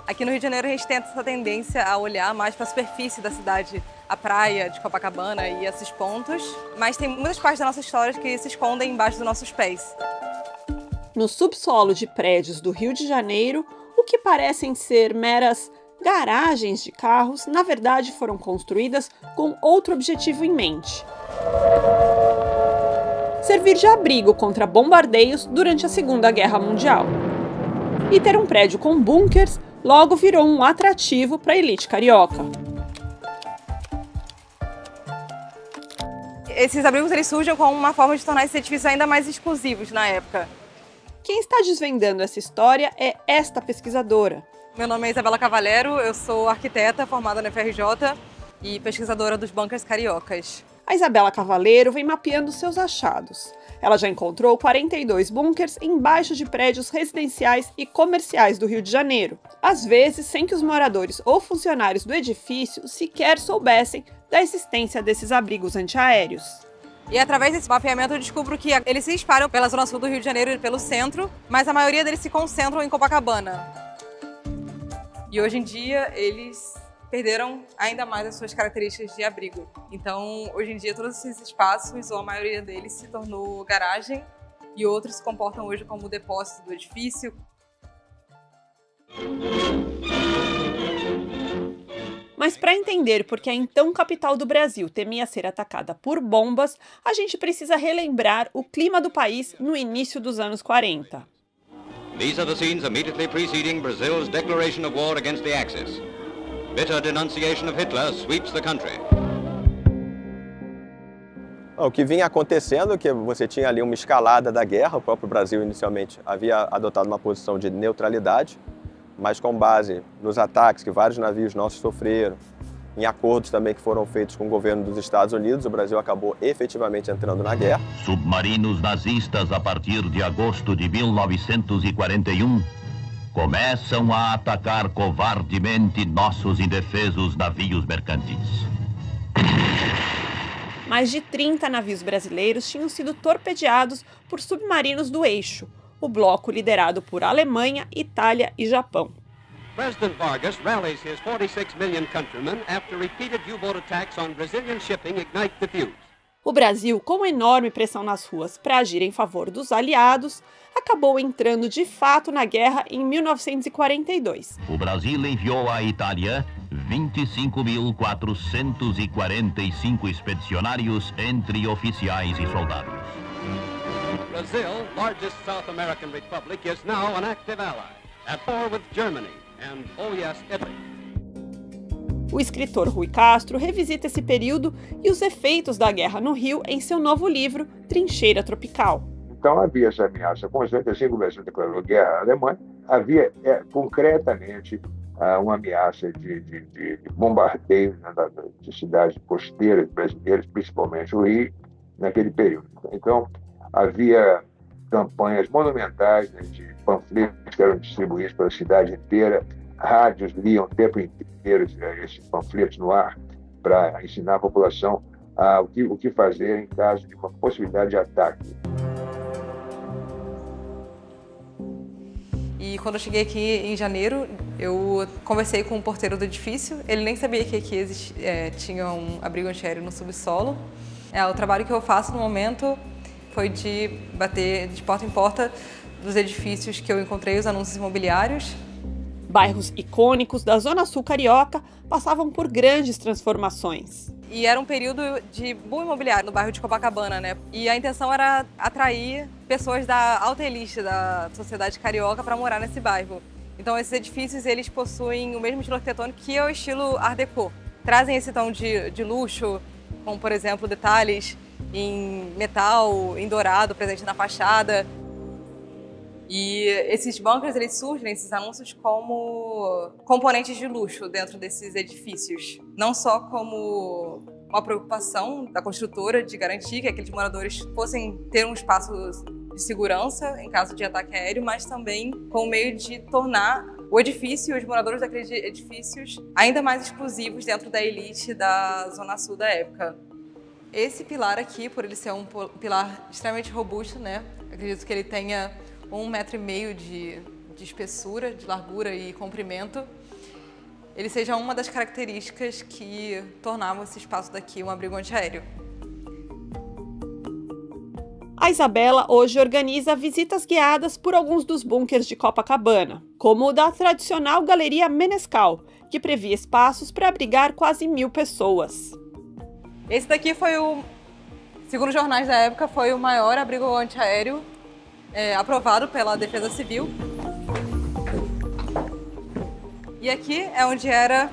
Aqui no Rio de Janeiro a gente tem essa tendência a olhar mais para a superfície da cidade, a praia de Copacabana e esses pontos, mas tem muitas partes da nossa história que se escondem embaixo dos nossos pés. No subsolo de prédios do Rio de Janeiro, o que parecem ser meras garagens de carros, na verdade foram construídas com outro objetivo em mente: servir de abrigo contra bombardeios durante a Segunda Guerra Mundial. E ter um prédio com bunkers logo virou um atrativo para a elite carioca. Esses abrigos eles surgem como uma forma de tornar esses edifícios ainda mais exclusivos na época. Quem está desvendando essa história é esta pesquisadora. Meu nome é Isabela Cavalero, eu sou arquiteta formada na UFRJ e pesquisadora dos bunkers cariocas. A Isabela Cavalero vem mapeando seus achados. Ela já encontrou 42 bunkers embaixo de prédios residenciais e comerciais do Rio de Janeiro, às vezes sem que os moradores ou funcionários do edifício sequer soubessem da existência desses abrigos antiaéreos. E através desse mapeamento eu descubro que eles se espalham pela zona sul do Rio de Janeiro e pelo centro, mas a maioria deles se concentram em Copacabana. E hoje em dia eles perderam ainda mais as suas características de abrigo. Então, hoje em dia, todos esses espaços, ou a maioria deles, se tornou garagem e outros se comportam hoje como depósito do edifício. Mas para entender por que a então capital do Brasil temia ser atacada por bombas, a gente precisa relembrar o clima do país no início dos anos 40. These are the scenes immediately preceding Brazil's declaration of war against the Axis. Bitter denunciation of Hitler sweeps the country. O que vinha acontecendo é que você tinha ali uma escalada da guerra. O próprio Brasil inicialmente havia adotado uma posição de neutralidade, mas com base nos ataques que vários navios nossos sofreram, em acordos também que foram feitos com o governo dos Estados Unidos, o Brasil acabou efetivamente entrando na guerra. Submarinos nazistas, a partir de agosto de 1941, começam a atacar covardemente nossos indefesos navios mercantis. Mais de 30 navios brasileiros tinham sido torpedeados por submarinos do Eixo, o bloco liderado por Alemanha, Itália e Japão. President Vargas rallies his 46 million countrymen after repeated U-boat attacks on Brazilian shipping ignite the fuse. O Brasil, com enorme pressão nas ruas para agir em favor dos aliados, acabou entrando de fato na guerra em 1942. O Brasil enviou à Itália 25.445 expedicionários entre oficiais e soldados. Brazil, largest South American republic, is now an active ally, at war with Germany and, oh yes, Italy. O escritor Rui Castro revisita esse período e os efeitos da guerra no Rio em seu novo livro, Trincheira Tropical. Então havia essa ameaça constante, assim que o Brasil declarou guerra à Alemanha, havia concretamente uma ameaça de bombardeio de cidades costeiras brasileiras, principalmente o Rio, naquele período. Então havia campanhas monumentais, né, de panfletos que eram distribuídos pela cidade inteira, rádios liam o tempo inteiro esses panfletos no ar para ensinar a população o que fazer em caso de uma possibilidade de ataque. E quando eu cheguei aqui em janeiro, eu conversei com o porteiro do edifício. Ele nem sabia que aqui tinha um abrigo antiaéreo no subsolo. O trabalho que eu faço no momento foi de bater de porta em porta dos edifícios que eu encontrei, os anúncios imobiliários. Bairros icônicos da Zona Sul carioca passavam por grandes transformações. E era um período de boom imobiliário no bairro de Copacabana, né? E a intenção era atrair pessoas da alta elite da sociedade carioca para morar nesse bairro. Então esses edifícios, eles possuem o mesmo estilo arquitetônico que é o estilo Art Deco. Trazem esse tom de luxo, como por exemplo detalhes em metal, em dourado, presente na fachada. E esses bunkers, eles surgem, esses anúncios, como componentes de luxo dentro desses edifícios. Não só como uma preocupação da construtora de garantir que aqueles moradores fossem ter um espaço de segurança em caso de ataque aéreo, mas também como meio de tornar o edifício e os moradores daqueles edifícios ainda mais exclusivos dentro da elite da Zona Sul da época. Esse pilar aqui, por ele ser um pilar extremamente robusto, né? Acredito que ele tenha 1,5 metro de espessura, de largura e comprimento, ele seja uma das características que tornavam esse espaço daqui um abrigo antiaéreo. A Isabela hoje organiza visitas guiadas por alguns dos bunkers de Copacabana, como o da tradicional Galeria Menescal, que previa espaços para abrigar quase 1.000 pessoas. Esse daqui foi segundo os jornais da época, foi o maior abrigo antiaéreo aprovado pela Defesa Civil. E aqui é onde era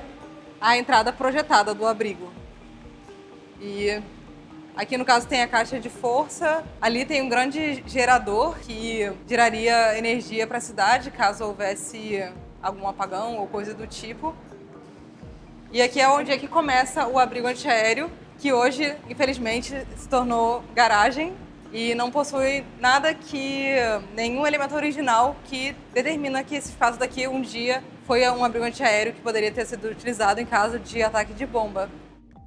a entrada projetada do abrigo. E aqui, no caso, tem a caixa de força. Ali tem um grande gerador que geraria energia para a cidade, caso houvesse algum apagão ou coisa do tipo. E aqui é onde começa o abrigo antiaéreo, que hoje, infelizmente, se tornou garagem e não possui nenhum elemento original que determina que esse espaço daqui um dia foi um abrigo antiaéreo que poderia ter sido utilizado em caso de ataque de bomba.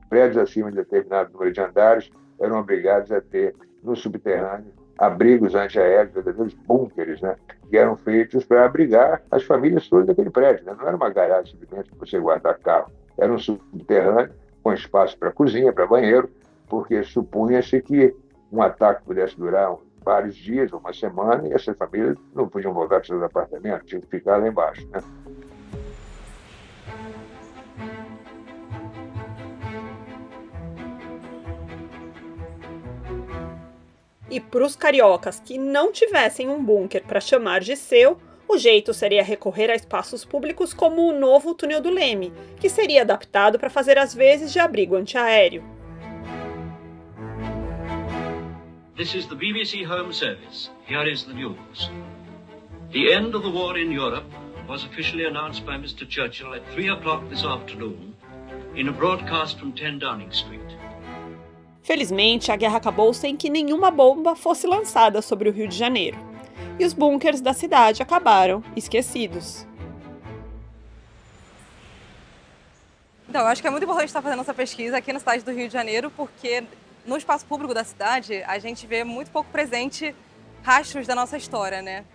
Prédios acima de determinado número de andares eram obrigados a ter no subterrâneo abrigos antiaéreos, verdadeiros bunkers, né? Que eram feitos para abrigar as famílias todas daquele prédio, né? Não era uma garagem simplesmente para você guardar carro. Era um subterrâneo com espaço para cozinha, para banheiro, porque supunha-se que um ataque pudesse durar vários dias, uma semana, e essas famílias não podiam voltar para seus apartamentos, tinham que ficar lá embaixo, né? E para os cariocas que não tivessem um bunker para chamar de seu, o jeito seria recorrer a espaços públicos como o novo Túnel do Leme, que seria adaptado para fazer as vezes de abrigo antiaéreo. This is the BBC Home Service. Here is the news. The end of the war in Europe was officially announced by Mr. Churchill at 3 o'clock this afternoon in a broadcast from 10 Downing Street. Felizmente, a guerra acabou sem que nenhuma bomba fosse lançada sobre o Rio de Janeiro. E os bunkers da cidade acabaram esquecidos. Então, eu acho que é muito importante estar fazendo essa pesquisa aqui na cidade do Rio de Janeiro, porque no espaço público da cidade a gente vê muito pouco presente rastros da nossa história, né?